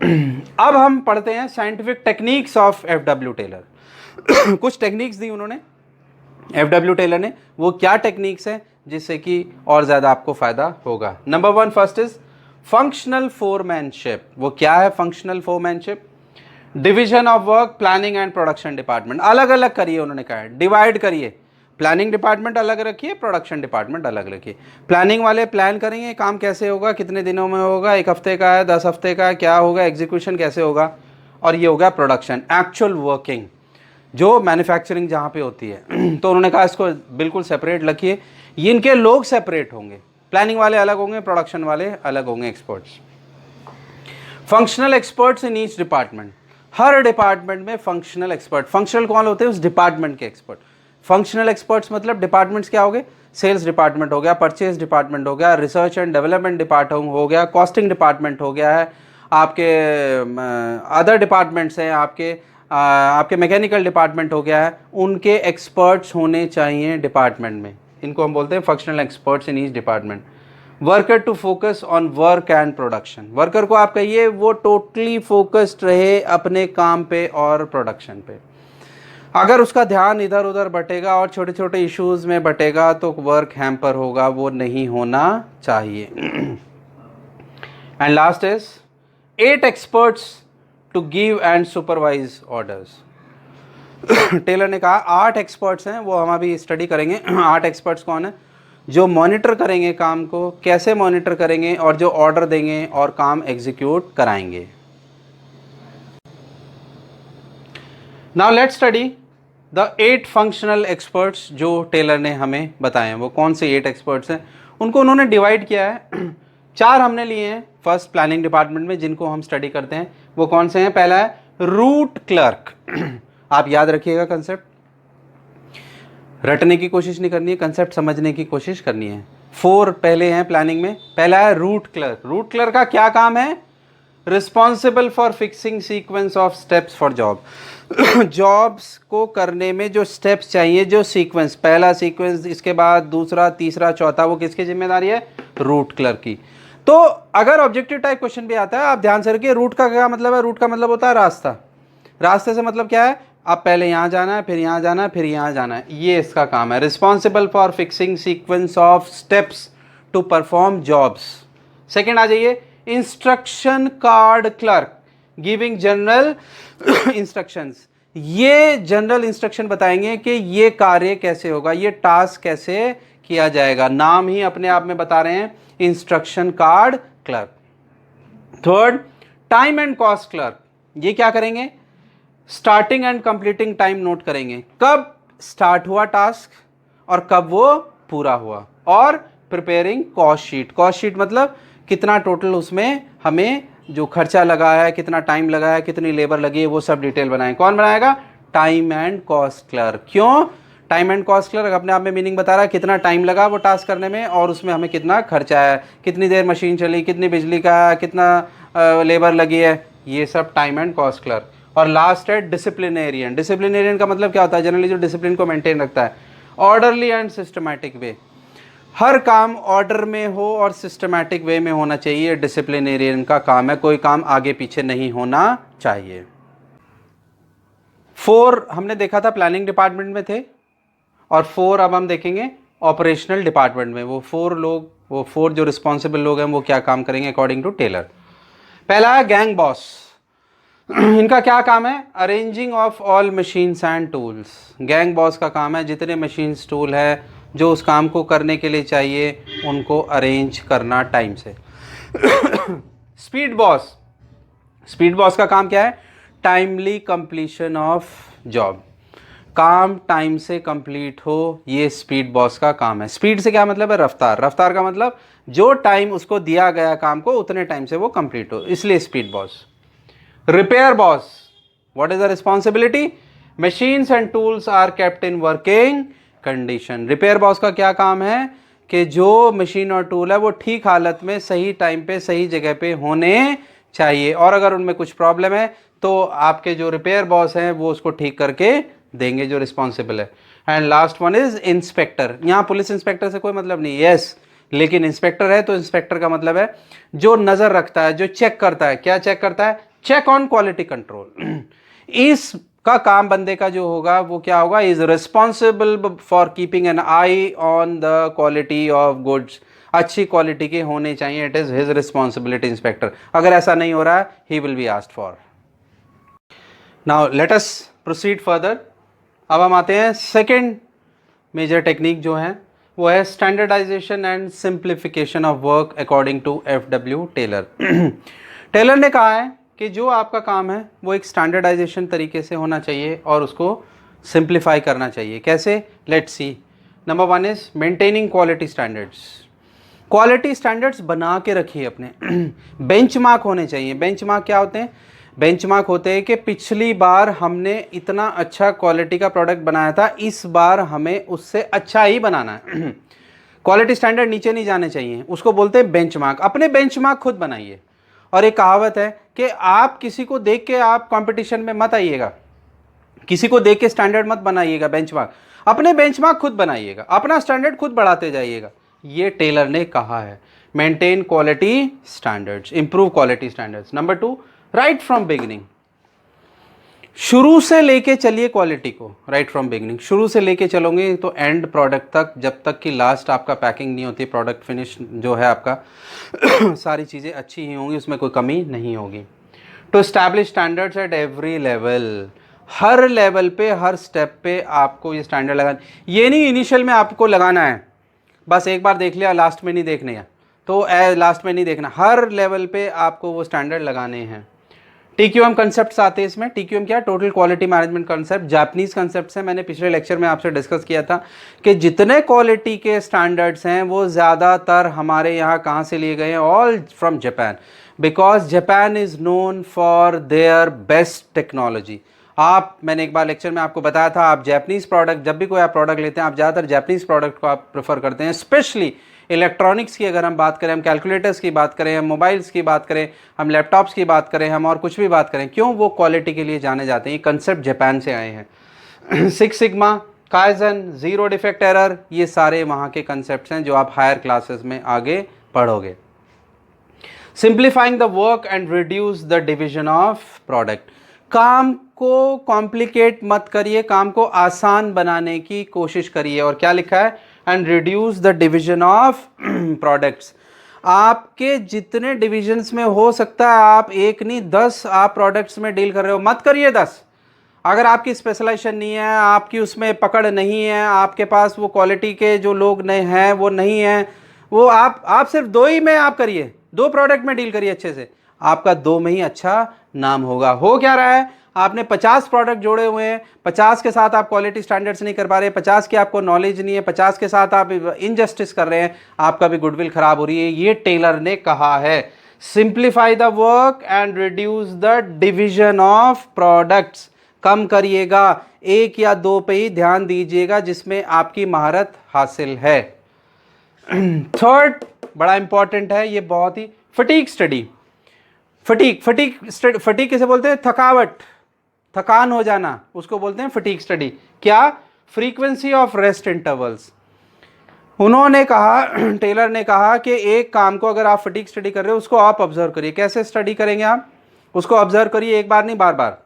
अब हम पढ़ते हैं scientific techniques of F W. Taylor. कुछ टेक्निक्स दी उन्होंने एफ.डब्ल्यू. टेलर ने, वो क्या टेक्निक्स हैं जिससे कि और ज़्यादा आपको फ़ायदा होगा. Number 1 first is functional foremanship. वो क्या है functional foremanship? Division of work, planning and production department. अलग अलग करिए, उन्होंने कहा है डिवाइड करिए. प्लानिंग डिपार्टमेंट अलग रखिए, प्रोडक्शन डिपार्टमेंट अलग रखिए. प्लानिंग वाले प्लान करेंगे काम कैसे होगा, कितने दिनों में होगा, 1 हफ्ते का है, 10 हफ्ते का है, क्या होगा, एग्जीक्यूशन कैसे होगा. और ये होगा प्रोडक्शन, एक्चुअल वर्किंग, जो मैन्युफैक्चरिंग जहाँ पे होती है. तो उन्होंने कहा इसको बिल्कुल सेपरेट रखिए. इनके लोग सेपरेट होंगे, प्लानिंग वाले अलग होंगे, प्रोडक्शन वाले अलग होंगे, experts. Functional experts in each department. Her department में फंक्शनल एक्सपर्ट. फंक्शनल कौन होते हैं? उस डिपार्टमेंट के एक्सपर्ट. फंक्शनल एक्सपर्ट्स मतलब डिपार्टमेंट्स क्या हो गए? सेल्स डिपार्टमेंट हो गया, परचेज डिपार्टमेंट हो गया, रिसर्च एंड डेवलपमेंट डिपार्टमेंट हो गया, कॉस्टिंग डिपार्टमेंट हो गया है, आपके अदर डिपार्टमेंट्स हैं, आपके मैकेनिकल डिपार्टमेंट हो गया है. उनके एक्सपर्ट्स होने चाहिए डिपार्टमेंट में. इनको हम बोलते हैं functional experts in each department. Worker to focus on work and production. Worker को आप कहिए वो टोटली फोकस्ड रहे अपने काम पे और प्रोडक्शन पे. अगर उसका ध्यान इधर उधर बटेगा और छोटे छोटे इश्यूज में बटेगा तो वर्क हैम्पर होगा, वो नहीं होना चाहिए. And last is 8 experts to give and supervise orders. Taylor ने कहा 8 एक्सपर्ट्स हैं, वो हम अभी स्टडी करेंगे. 8 एक्सपर्ट्स कौन है? जो मॉनिटर करेंगे काम को, कैसे मॉनिटर करेंगे, और जो ऑर्डर देंगे और काम एग्जीक्यूट कराएंगे. Now let's study the 8 functional experts जो टेलर ने हमें बताए हैं. वो कौन से 8 एक्सपर्ट्स हैं? उनको उन्होंने डिवाइड किया है. 4 हमने लिए हैं फर्स्ट प्लानिंग डिपार्टमेंट में, जिनको हम स्टडी करते हैं. वो कौन से हैं? पहला है रूट क्लर्क. आप याद रखिएगा, कंसेप्ट रटने की कोशिश नहीं करनी है, कंसेप्ट समझने की कोशिश करनी है. 4 पहले हैं प्लानिंग में. पहला है रूट क्लर्क. रूट क्लर्क का क्या काम है? Responsible for fixing sequence of steps for job. Jobs को करने में जो स्टेप्स चाहिए, जो सीक्वेंस, पहला सीक्वेंस, इसके बाद दूसरा, तीसरा, चौथा, वो किसकी जिम्मेदारी है? रूट क्लर्क की. तो अगर ऑब्जेक्टिव टाइप क्वेश्चन भी आता है, आप ध्यान से रखिए. रूट का क्या मतलब है? रूट का मतलब होता है रास्ता. रास्ते से मतलब क्या है? आप पहले यहाँ जाना है, फिर यहाँ जाना है, फिर यहाँ जाना है. ये इसका काम है. Responsible for fixing sequence of steps to perform jobs. Second आ जाइए, instruction card clerk, giving general instructions. ये जनरल इंस्ट्रक्शन बताएंगे कि ये कार्य कैसे होगा, ये टास्क कैसे किया जाएगा. नाम ही अपने आप में बता रहे हैं, instruction card clerk. Third, time and cost clerk. ये क्या करेंगे? Starting and completing time note करेंगे, कब स्टार्ट हुआ टास्क और कब वो पूरा हुआ. और preparing cost sheet. Cost sheet मतलब कितना टोटल उसमें हमें जो खर्चा लगा है, कितना टाइम लगा है, कितनी लेबर लगी है, वो सब डिटेल बनाएं. कौन बनाएगा? Time and cost clerk. क्यों? टाइम एंड कॉस्ट क्लर्क अपने आप में मीनिंग बता रहा है, कितना टाइम लगा वो टास्क करने में और उसमें हमें कितना खर्चा है, कितनी देर मशीन चली, कितनी बिजली का, कितना लेबर लगी है, ये सब टाइम एंड कॉस्ट क्लर्क. और लास्ट है डिसिप्लिनेरियन. डिसिप्लिनेरियन का मतलब क्या होता है? जनरली जो डिसिप्लिन को मेंटेन रखता है. Orderly and systematic way. हर काम ऑर्डर में हो और सिस्टमैटिक वे में होना चाहिए. डिसिप्लिनेरियन का काम है, कोई काम आगे पीछे नहीं होना चाहिए. 4 हमने देखा था प्लानिंग डिपार्टमेंट में थे, और 4 अब हम देखेंगे ऑपरेशनल डिपार्टमेंट में. वो 4 लोग, वो 4 जो रिस्पॉन्सिबल लोग हैं, वो क्या काम करेंगे अकॉर्डिंग टू टेलर. पहला है गैंग बॉस. इनका क्या काम है? Arranging of all machines and tools. Gang boss का काम है जितने मशीन्स, टूल है जो उस काम को करने के लिए चाहिए, उनको अरेंज करना टाइम से. Speed boss. स्पीड बॉस का काम क्या है? Timely completion of job. काम टाइम से कंप्लीट हो, ये स्पीड बॉस का काम है. स्पीड से क्या मतलब है? रफ्तार. रफ्तार का मतलब जो टाइम उसको दिया गया काम को, उतने टाइम से वो कंप्लीट हो, इसलिए speed boss. Repair boss. What is the responsibility? Machines and tools are kept in working condition. Repair boss का क्या काम है? कि जो मशीन और टूल है वो ठीक हालत में, सही टाइम पे, सही जगह पे होने चाहिए, और अगर उनमें कुछ प्रॉब्लम है तो आपके जो रिपेयर बॉस हैं वो उसको ठीक करके देंगे, जो रिस्पॉन्सिबल है. And last one is inspector. यहाँ पुलिस इंस्पेक्टर से कोई मतलब नहीं, यस, लेकिन इंस्पेक्टर है तो इंस्पेक्टर का मतलब है जो नज़र रखता है, जो चेक करता है. क्या चेक करता है? Check on quality control. इसका काम बंदे का जो होगा वो क्या होगा, is responsible for keeping an eye on the quality of goods. अच्छी क्वालिटी के होने चाहिए, it is his responsibility inspector. अगर ऐसा नहीं हो रहा है, he will be asked for. Now let us proceed further. अब हम आते हैं सेकेंड मेजर टेक्निक जो है वो है standardization and simplification of work according to F W. Taylor. Taylor ने कहा है कि जो आपका काम है वो एक स्टैंडर्डाइजेशन तरीके से होना चाहिए और उसको सिंप्लीफाई करना चाहिए। कैसे? Let's see. Number 1 is maintaining quality standards. Quality standards बना के रखिए अपने। बेंचमार्क होने चाहिए। बेंचमार्क क्या होते हैं? बेंचमार्क होते हैं कि पिछली बार हमने इतना अच्छा क्वालिटी का प्रोडक्ट बनाया था, इस बार हमें उससे अच्छा ही बनाना है। क्वालिटी स्टैंडर्ड नीचे नहीं जाने चाहिए, उसको बोलते हैं बेंचमार्क। अपने बेंचमार्क खुद बनाइए। और एक कहावत है कि आप किसी को देख के आप कंपटीशन में मत आइएगा, किसी को देख के स्टैंडर्ड मत बनाइएगा, बेंचमार्क। अपने बेंचमार्क खुद बनाइएगा, अपना स्टैंडर्ड खुद बढ़ाते जाइएगा। ये टेलर ने कहा है। Maintain quality standards, improve quality standards. Number 2, right from beginning. शुरू से लेके चलिए क्वालिटी को, राइट फ्रॉम बिगिनिंग। शुरू से लेके चलोगे तो एंड प्रोडक्ट तक, जब तक कि लास्ट आपका पैकिंग नहीं होती, प्रोडक्ट फिनिश जो है आपका सारी चीज़ें अच्छी ही होंगी, उसमें कोई कमी नहीं होगी। To establish standards at every level. हर लेवल पे, हर स्टेप पे आपको ये स्टैंडर्ड लगाना। ये नहीं इनिशियल में आपको लगाना है, बस एक बार देख लिया, लास्ट में नहीं देखने हैं, तो लास्ट में नहीं देखना। हर लेवल पे आपको वो स्टैंडर्ड लगाने हैं। TQM कंसेप्ट्स आते हैं इसमें। TQM क्या? Total quality management concept. Japanese concepts हैं। मैंने पिछले लेक्चर में आपसे डिस्कस किया था कि जितने क्वालिटी के स्टैंडर्ड्स हैं वो ज़्यादातर हमारे यहाँ कहाँ से लिए गए हैं? All from Japan, because Japan is known for their best technology. मैंने एक बार लेक्चर में आपको बताया था, आप जापानीज़ प्रोडक्ट, जब भी कोई आप प्रोडक्ट लेते हैं, आप ज़्यादातर जापानीज़ प्रोडक्ट को आप प्रेफर करते हैं। स्पेशली इलेक्ट्रॉनिक्स की अगर हम बात करें, हम कैलकुलेटर्स की बात करें, हम मोबाइल्स की बात करें, हम लैपटॉप्स की बात करें, हम और कुछ भी बात करें, क्यों? वो क्वालिटी के लिए जाने जाते हैं। ये कंसेप्ट जापान से आए हैं। 6 sigma, kaizen, zero defect error, ये सारे वहाँ के कंसेप्ट्स हैं जो आप हायर क्लासेस में आगे पढ़ोगे। Simplifying the work and reduce the division of product. काम को कॉम्प्लिकेट मत करिए, काम को आसान बनाने की कोशिश करिए। और क्या लिखा है? And reduce the division of products. आपके जितने डिविजन्स में हो सकता है, आप एक नहीं 10 आप प्रोडक्ट्स में डील कर रहे हो, मत करिए 10। अगर आपकी स्पेशलाइजेशन नहीं है, आपकी उसमें पकड़ नहीं है, आपके पास वो क्वालिटी के जो लोग नहीं हैं वो नहीं है, वो आप सिर्फ 2 ही में आप करिए, 2 प्रोडक्ट में डील करिए अच्छे से, आपका 2 में ही अच्छा नाम होगा। हो क्या रहा है? आपने 50 प्रोडक्ट जोड़े हुए हैं, 50 के साथ आप क्वालिटी स्टैंडर्ड्स नहीं कर पा रहे, 50 की आपको नॉलेज नहीं है, 50 के साथ आप इनजस्टिस कर रहे हैं, आपका भी गुडविल खराब हो रही है। ये टेलर ने कहा है। Simplify the work and reduce the division of products. कम करिएगा, 1 या 2 पे ही ध्यान दीजिएगा जिसमें आपकी महारत हासिल है। थर्ड बड़ा इंपॉर्टेंट है, ये बहुत ही, फटीग स्टडी। फटीग किसे बोलते हैं? थकावट, थकान हो जाना, उसको बोलते हैं फटीग स्टडी। क्या? Frequency of rest intervals. उन्होंने कहा, टेलर ने कहा कि एक काम को अगर आप फटीग स्टडी कर रहे हो, उसको आप ऑब्जर्व करिए। कैसे स्टडी करेंगे आप? उसको ऑब्जर्व करिए, एक बार नहीं, बार बार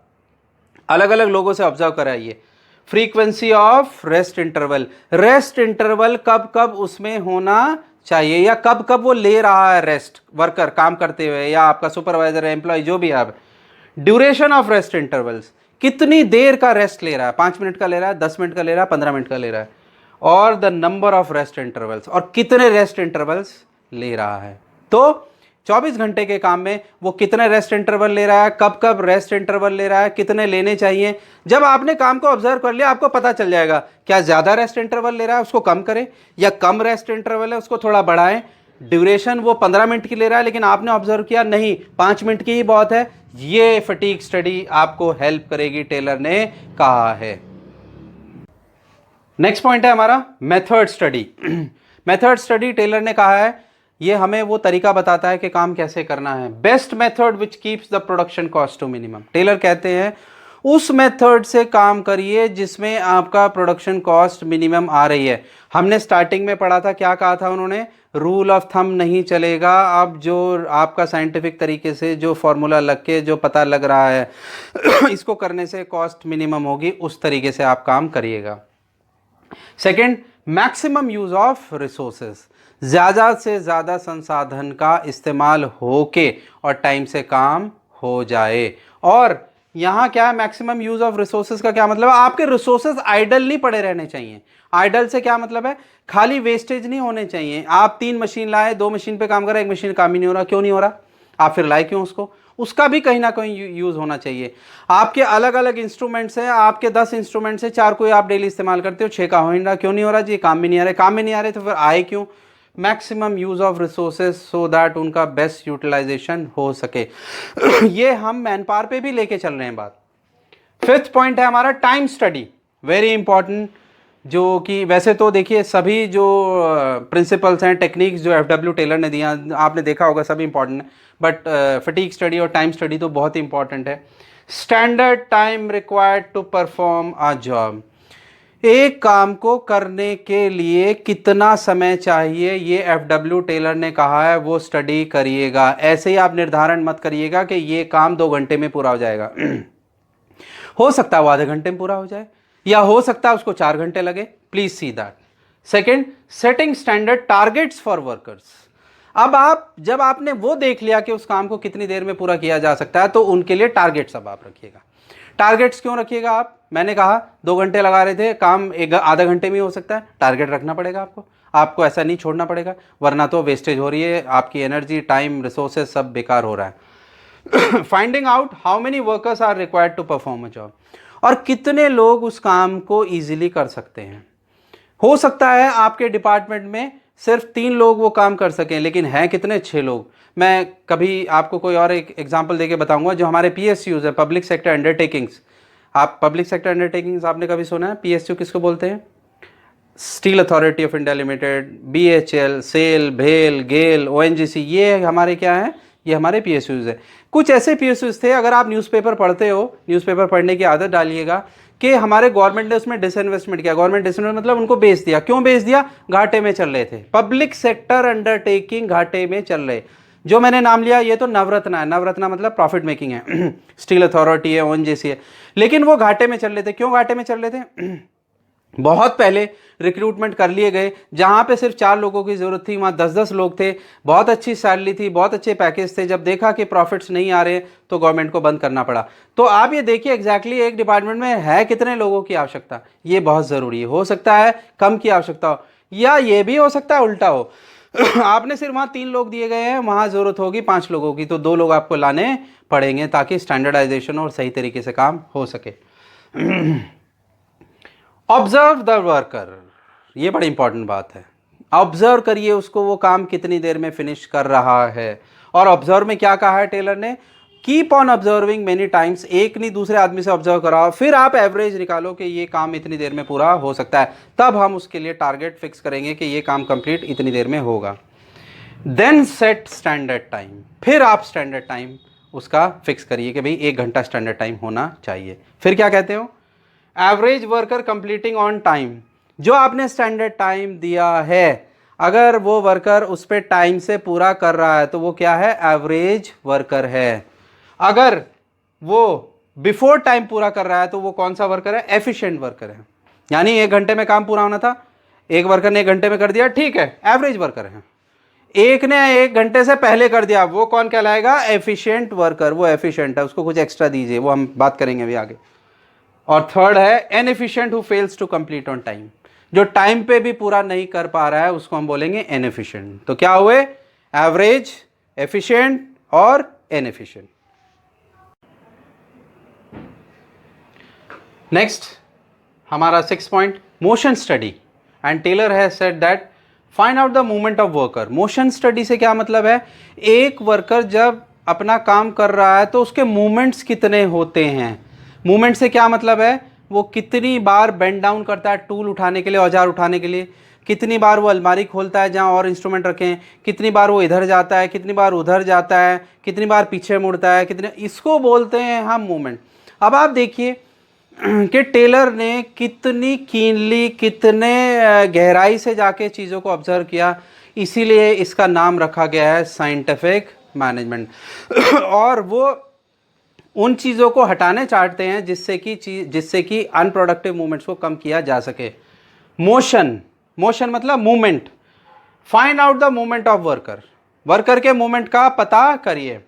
अलग अलग लोगों से ऑब्जर्व कराइए। Frequency of rest interval. Rest interval कब कब उसमें होना चाहिए, या कब कब वो ले रहा है रेस्ट, वर्कर काम करते हुए, या आपका सुपरवाइजर है, एम्प्लॉय, जो भी आप। ड्यूरेशन ऑफ रेस्ट इंटरवल्स, कितनी देर का रेस्ट ले रहा है, 5 मिनट का ले रहा है, 10 मिनट का ले रहा है, 15 मिनट का ले रहा है। और the number of rest intervals, और कितने रेस्ट इंटरवल्स ले रहा है। तो 24 घंटे के काम में वो कितने रेस्ट इंटरवल ले रहा है, कब कब रेस्ट इंटरवल ले रहा है, कितने लेने चाहिए। जब आपने काम को ऑब्जर्व कर लिया, आपको पता चल जाएगा क्या ज़्यादा रेस्ट इंटरवल ले रहा है, उसको कम करें, या कम रेस्ट इंटरवल है, उसको थोड़ा बढ़ाएं। ड्यूरेशन वो 15 मिनट की ले रहा है, लेकिन आपने ऑब्जर्व किया नहीं 5 मिनट की ही बहुत है। ये फटीग स्टडी आपको हेल्प करेगी, टेलर ने कहा है। नेक्स्ट पॉइंट है हमारा method study. Method study, Taylor ने कहा है, ये हमें वो तरीका बताता है कि काम कैसे करना है। Best method which keeps the production cost to minimum. Taylor कहते हैं उस मेथड से काम करिए जिसमें आपका प्रोडक्शन कॉस्ट मिनिमम आ रही है। हमने स्टार्टिंग में पढ़ा था, क्या कहा था उन्होंने, रूल ऑफ थंब नहीं चलेगा। अब जो आपका साइंटिफिक तरीके से जो फॉर्मूला लग के जो पता लग रहा है इसको करने से कॉस्ट मिनिमम होगी, उस तरीके से आप काम करिएगा। Second, maximum use of resources, ज़्यादा से ज़्यादा संसाधन का इस्तेमाल होके और टाइम से काम हो जाए। और यहाँ क्या है, मैक्सिमम यूज ऑफ रिसोर्सेज का क्या मतलब है, आपके रिसोर्सेज आइडल नहीं पड़े रहने चाहिए। आइडल से क्या मतलब है, खाली वेस्टेज नहीं होने चाहिए। आप 3 मशीन लाए, 2 मशीन पे काम कर रहे, 1 मशीन काम ही नहीं हो रहा, क्यों नहीं हो रहा, आप फिर लाए क्यों उसको, उसका भी कहीं ना कहीं यूज होना चाहिए। आपके अलग अलग इंस्ट्रूमेंट्स हैं, आपके 10 इंस्ट्रूमेंट्स हैं, 4 कोई आप डेली इस्तेमाल करते हो, 6 का हो नहीं रहा, क्यों नहीं हो रहा जी, काम भी नहीं आ रहे, काम में नहीं आ रहे तो फिर आए क्यों। Maximum use of resources so that उनका बेस्ट यूटिलाइजेशन हो सके। ये हम मैन पावर पे भी लेके चल रहे हैं बात। फिफ्थ पॉइंट है हमारा टाइम स्टडी, वेरी इंपॉर्टेंट, जो कि वैसे तो देखिए सभी जो प्रिंसिपल्स हैं, टेक्निक्स जो एफडब्ल्यू टेलर ने दिया आपने देखा होगा, सभी इंपॉर्टेंट है, बट फटीग स्टडी और टाइम स्टडी तो बहुत इंपॉर्टेंट है। Standard time required to perform a job, एक काम को करने के लिए कितना समय चाहिए ये एफडब्ल्यू टेलर ने कहा है, वो स्टडी करिएगा। ऐसे ही आप निर्धारण मत करिएगा कि ये काम 2 घंटे में पूरा हो जाएगा। हो सकता है वो आधे घंटे में पूरा हो जाए, या हो सकता है उसको 4 घंटे लगे, please see that. Second, setting standard targets for workers. अब आप जब आपने वो देख लिया कि उस काम को कितनी देर में पूरा किया जा सकता है, तो उनके लिए टारगेट्स अब आप रखिएगा। टारगेट्स क्यों रखिएगा आप, मैंने कहा 2 घंटे लगा रहे थे, काम आधा घंटे में हो सकता है, टारगेट रखना पड़ेगा आपको, आपको ऐसा नहीं छोड़ना पड़ेगा, वरना तो वेस्टेज हो रही है, आपकी एनर्जी, टाइम, रिसोर्सेज सब बेकार हो रहा है। Finding out how many workers are required to perform a job, और कितने लोग उस काम को इजीली कर सकते हैं। हो सकता है आपके डिपार्टमेंट में सिर्फ 3 लोग वो काम कर सकें, लेकिन हैं कितने, 6 लोग। मैं कभी आपको कोई और एक एग्जांपल देके बताऊंगा, जो हमारे पीएसयूज है, पब्लिक सेक्टर अंडरटेकिंग्स। आप पब्लिक सेक्टर अंडरटेकिंग्स आपने कभी सुना है, पीएसयू किसको बोलते हैं, Steel Authority of India Limited, BHEL, SAIL, भेल, गेल, ओएनजीसी, ये हमारे क्या है, ये हमारे पीएसयूज है। कुछ ऐसे पीएसयूज थे, अगर आप न्यूज़पेपर पढ़ते हो, न्यूज़पेपर पढ़ने की आदत डालिएगा, कि हमारे गवर्नमेंट ने उसमें डिसइन्वेस्टमेंट किया। गवर्नमेंट डिसइन्वेस्टमेंट मतलब उनको बेच दिया। क्यों बेच दिया, घाटे में चल रहे थे, पब्लिक सेक्टर अंडरटेकिंग घाटे में चल रहे। जो मैंने नाम लिया ये तो नवरत्ना है, नवरत्ना मतलब प्रॉफिट मेकिंग है, स्टील अथॉरिटी है, ओएनजीसी है, लेकिन वो घाटे में चल रहे थे। क्यों घाटे में चल रहे थे, बहुत पहले रिक्रूटमेंट कर लिए गए, जहां पे सिर्फ 4 लोगों की जरूरत थी, वहां 10-10 लोग थे, बहुत अच्छी सैलरी थी, बहुत अच्छे पैकेज थे। जब देखा कि प्रॉफिट्स नहीं आ रहे तो गवर्नमेंट को बंद करना पड़ा। तो आप ये देखिए एग्जैक्टली एक डिपार्टमेंट में है कितने लोगों की आवश्यकता, ये बहुत ज़रूरी है। हो सकता है कम की आवश्यकता हो, या ये भी हो सकता है उल्टा हो, आपने सिर्फ वहाँ 3 लोग दिए गए हैं, वहाँ ज़रूरत होगी 5 लोगों की, तो 2 लोग आपको लाने पड़ेंगे ताकि स्टैंडर्डाइजेशन और सही तरीके से काम हो सके। ऑब्जर्व द वर्कर, ये बड़ी इंपॉर्टेंट बात है। ऑब्जर्व करिए उसको, वो काम कितनी देर में फिनिश कर रहा है। और ऑब्जर्व में क्या कहा है टेलर ने, keep on observing many times, एक नहीं दूसरे आदमी से ऑब्जर्व कराओ, फिर आप एवरेज निकालो कि ये काम इतनी देर में पूरा हो सकता है, तब हम उसके लिए टारगेट फिक्स करेंगे कि ये काम कंप्लीट इतनी देर में होगा। देन सेट स्टैंडर्ड टाइम, फिर आप स्टैंडर्ड टाइम उसका फिक्स करिए कि भाई 1 घंटा स्टैंडर्ड टाइम होना चाहिए। फिर क्या कहते हो, average worker completing on time, जो आपने स्टैंडर्ड टाइम दिया है, अगर वो वर्कर उस पर टाइम से पूरा कर रहा है तो वो क्या है, एवरेज वर्कर है। अगर वो बिफोर टाइम पूरा कर रहा है तो वो कौन सा वर्कर है, एफिशिएंट वर्कर है। यानी 1 घंटे में काम पूरा होना था, एक वर्कर ने 1 घंटे में कर दिया, ठीक है, एवरेज वर्कर है। एक ने 1 घंटे से पहले कर दिया, वो कौन कहलाएगा, एफिशिएंट वर्कर, वो एफिशिएंट है, उसको कुछ एक्स्ट्रा दीजिए, वो हम बात करेंगे अभी आगे। और थर्ड है inefficient who fails to complete on time, जो टाइम पे भी पूरा नहीं कर पा रहा है उसको हम बोलेंगे इनएफिशिएंट। तो क्या हुए, एवरेज, एफिशिएंट और इनएफिशिएंट। नेक्स्ट हमारा 6 point, motion study, and Taylor has said that find out the movement of worker. Motion study से क्या मतलब है, एक वर्कर जब अपना काम कर रहा है तो उसके मूवमेंट्स कितने होते हैं। मूवमेंट से क्या मतलब है, वो कितनी बार बेंड डाउन करता है टूल उठाने के लिए, औजार उठाने के लिए, कितनी बार वो अलमारी खोलता है जहाँ और इंस्ट्रूमेंट रखे हैं, कितनी बार वो इधर जाता है, कितनी बार उधर जाता है, कितनी बार पीछे मुड़ता है, कितने, इसको बोलते हैं हम मूवमेंट। अब आप देखिए कि टेलर ने कितनी कीनली, कितने गहराई से जाके चीज़ों को ऑब्जर्व किया, इसीलिए इसका नाम रखा गया है साइंटिफिक मैनेजमेंट। और वो उन चीज़ों को हटाने चाहते हैं जिससे कि अनप्रोडक्टिव मूवमेंट्स को कम किया जा सके। मोशन, मोशन मतलब movement. Find out the movement of worker, worker के मूवमेंट का पता करिए।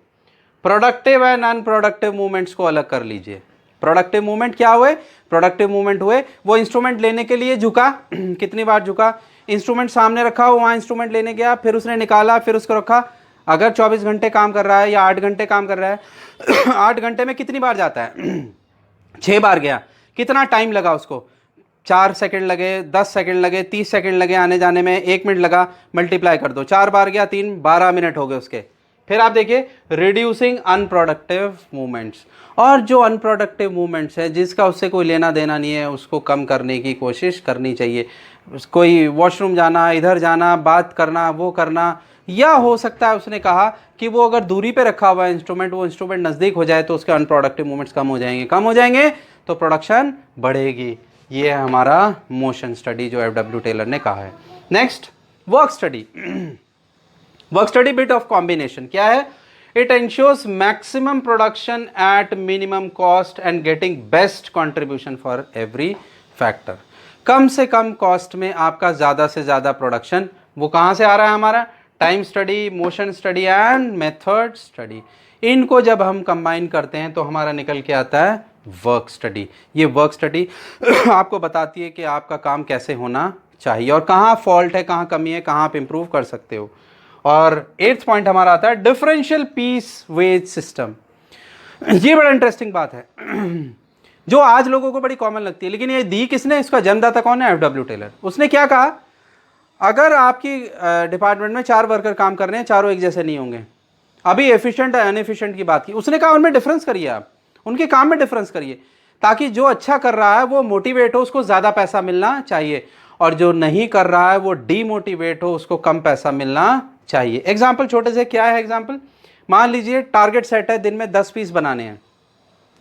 प्रोडक्टिव एंड अनप्रोडक्टिव मूवमेंट्स को अलग कर लीजिए। प्रोडक्टिव मूवमेंट क्या हुए? प्रोडक्टिव मूवमेंट हुए वो इंस्ट्रूमेंट लेने के लिए झुका, कितनी बार झुका, इंस्ट्रूमेंट सामने रखा, वहाँ इंस्ट्रूमेंट लेने गया, फिर उसने निकाला, फिर उसको रखा। अगर 24 घंटे काम कर रहा है या 8 घंटे काम कर रहा है 8 घंटे में कितनी बार जाता है 6 बार गया। कितना टाइम लगा उसको? 4 सेकंड लगे, 10 सेकंड लगे, 30 सेकंड लगे आने जाने में, 1 मिनट लगा, मल्टीप्लाई कर दो, 4 बार गया, 3 12 मिनट हो गए उसके। फिर आप देखिए रिड्यूसिंग अनप्रोडक्टिव मूवमेंट्स, और जो अनप्रोडक्टिव मूवमेंट्स है जिसका उससे कोई लेना देना नहीं है उसको कम करने की कोशिश करनी चाहिए। कोई वॉशरूम जाना, इधर जाना, बात करना, वो करना, या हो सकता है उसने कहा कि वो अगर दूरी पे रखा हुआ है इंस्ट्रूमेंट, वो इंस्ट्रूमेंट नज़दीक हो जाए तो उसके अनप्रोडक्टिव मूवमेंट्स कम हो जाएंगे, कम हो जाएंगे तो प्रोडक्शन बढ़ेगी। ये है हमारा मोशन स्टडी जो एफडब्ल्यू टेलर ने कहा है। Next work study. Work study bit of combination क्या है? It ensures maximum production at minimum cost and getting best contribution for every factor. कम से कम कॉस्ट में आपका ज़्यादा से ज़्यादा प्रोडक्शन, वो कहाँ से आ रहा है? हमारा time study, motion study and method study. इनको जब हम कंबाइन करते हैं तो हमारा निकल के आता है वर्क स्टडी। ये वर्क स्टडी आपको बताती है कि आपका काम कैसे होना चाहिए और कहाँ फॉल्ट है, कहाँ कमी है, कहाँ आप इंप्रूव कर सकते हो। और 8th पॉइंट हमारा आता है डिफरेंशियल पीस वेज सिस्टम। ये बड़ा इंटरेस्टिंग बात है जो आज लोगों को बड़ी कॉमन लगती है, लेकिन ये दी किसने? इसका जन्मदाता कौन है? F W Taylor. उसने क्या कहा? अगर आपकी डिपार्टमेंट में 4 वर्कर काम कर रहे हैं, चारों एक जैसे नहीं होंगे। अभी एफिशिएंट या अनएफिशिएंट की बात की, उसने कहा उनमें डिफरेंस करिए, आप उनके काम में डिफरेंस करिए, ताकि जो अच्छा कर रहा है वो मोटिवेट हो, उसको ज़्यादा पैसा मिलना चाहिए, और जो नहीं कर रहा है वो डीमोटिवेट हो, उसको कम पैसा मिलना चाहिए। एग्जाम्पल छोटे से क्या है? एग्जाम्पल मान लीजिए टारगेट सेट है, दिन में 10 पीस बनाने हैं,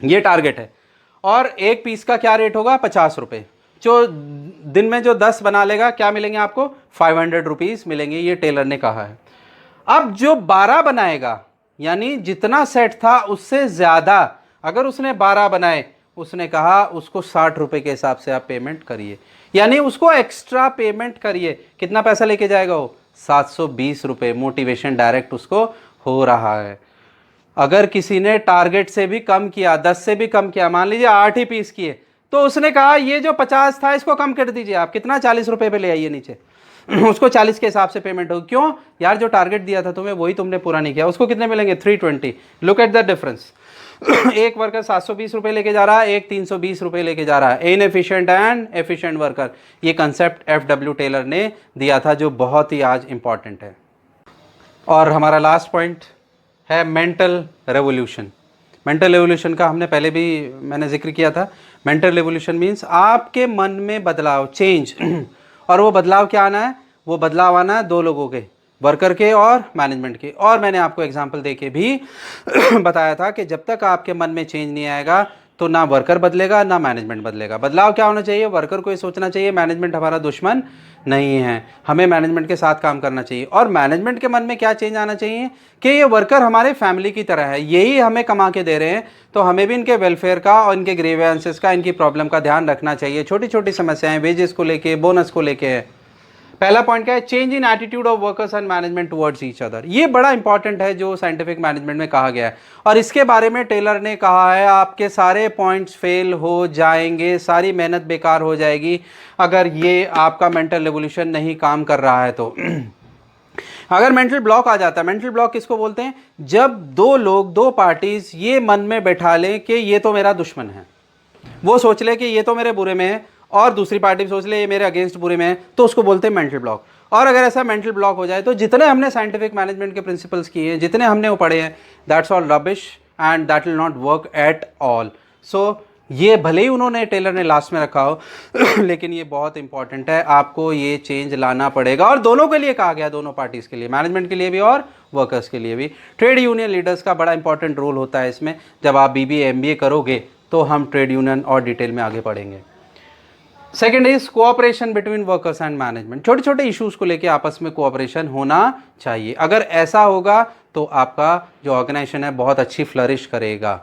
ये टारगेट है, और एक पीस का क्या रेट होगा? 50 रुपये। जो दिन में जो 10 बना लेगा क्या मिलेंगे आपको? 500 रुपीज़ मिलेंगे, ये टेलर ने कहा है। अब जो 12 बनाएगा, यानी जितना सेट था उससे ज़्यादा, अगर उसने 12 बनाए, उसने कहा उसको 60 रुपये के हिसाब से आप पेमेंट करिए, यानी उसको एक्स्ट्रा पेमेंट करिए। कितना पैसा लेके जाएगा वो? 720 रुपये। मोटिवेशन डायरेक्ट उसको हो रहा है। अगर किसी ने टारगेट से भी कम किया, 10 से भी कम किया, मान लीजिए 8 ही पीस किए, तो उसने कहा ये जो 50 था इसको कम कर दीजिए, आप कितना 40 रुपये पे ले आइए नीचे उसको 40 के हिसाब से पेमेंट होगी। क्यों यार? जो टारगेट दिया था तुम्हें वही तुमने पूरा नहीं किया। उसको कितने मिलेंगे? 320। लुक एट द डिफरेंस एक वर्कर 720 रुपये लेके जा रहा है, एक 320 रुपये लेके जा रहा है। इनएफिशिएंट एंड एफिशिएंट वर्कर, ये कंसेप्ट एफडब्ल्यू टेलर ने दिया था, जो बहुत ही आज इंपॉर्टेंट है। और हमारा लास्ट पॉइंट है मेंटल रेवोल्यूशन। मेंटल रेवोल्यूशन का हमने पहले भी मैंने जिक्र किया था। मेंटल रेवोल्यूशन मीन्स आपके मन में बदलाव, चेंज और वो बदलाव क्या आना है? वो बदलाव आना है 2 लोगों के, वर्कर के और मैनेजमेंट के। और मैंने आपको एग्जांपल देके भी बताया था कि जब तक आपके मन में चेंज नहीं आएगा तो ना वर्कर बदलेगा ना मैनेजमेंट बदलेगा। बदलाव क्या होना चाहिए? वर्कर को ये सोचना चाहिए मैनेजमेंट हमारा दुश्मन नहीं है, हमें मैनेजमेंट के साथ काम करना चाहिए। और मैनेजमेंट के मन में क्या चेंज आना चाहिए कि ये वर्कर हमारे फैमिली की तरह है, यही हमें कमा के दे रहे हैं, तो हमें भी इनके वेलफेयर का और इनके ग्रीवेंसेस का, इनकी प्रॉब्लम का ध्यान रखना चाहिए। छोटी छोटी समस्याएं वेजेस को लेके, बोनस को लेके है। पहला पॉइंट क्या है? Change in attitude of workers and management towards each other. ये बड़ा इंपॉर्टेंट है जो साइंटिफिक मैनेजमेंट में कहा गया है, और इसके बारे में टेलर ने कहा है आपके सारे पॉइंट्स फेल हो जाएंगे, सारी मेहनत बेकार हो जाएगी अगर ये आपका मेंटल रेवोल्यूशन नहीं काम कर रहा है तो। अगर मेंटल ब्लॉक आ जाता है, मेंटल ब्लॉक किसको बोलते हैं? जब 2 लोग, 2 पार्टीज ये मन में बैठा लें कि ये तो मेरा दुश्मन है, वो सोच ले कि ये तो मेरे बुरे में है, और दूसरी पार्टी सोच ले ये मेरे अगेंस्ट बुरे में है, तो उसको बोलते हैं मेंटल ब्लॉक। और अगर ऐसा मेंटल ब्लॉक हो जाए तो जितने हमने साइंटिफिक मैनेजमेंट के प्रिंसिपल्स किए हैं, जितने हमने वो पढ़े हैं, that's all rubbish and that will not work at all. So ये भले ही उन्होंने, टेलर ने लास्ट में रखा हो लेकिन ये बहुत इंपॉर्टेंट है, आपको ये चेंज लाना पड़ेगा। और दोनों के लिए कहा गया, दोनों पार्टीज़ के लिए, मैनेजमेंट के लिए भी और वर्कर्स के लिए भी। ट्रेड यूनियन लीडर्स का बड़ा इंपॉर्टेंट रोल होता है इसमें। जब आप BBA MBA करोगे तो हम ट्रेड यूनियन और डिटेल में आगे पढ़ेंगे। Second is cooperation between workers and management. छोटे छोटे इश्यूज को लेके आपस में कोऑपरेशन होना चाहिए। अगर ऐसा होगा तो आपका जो ऑर्गेनाइजेशन है बहुत अच्छी फ्लरिश करेगा।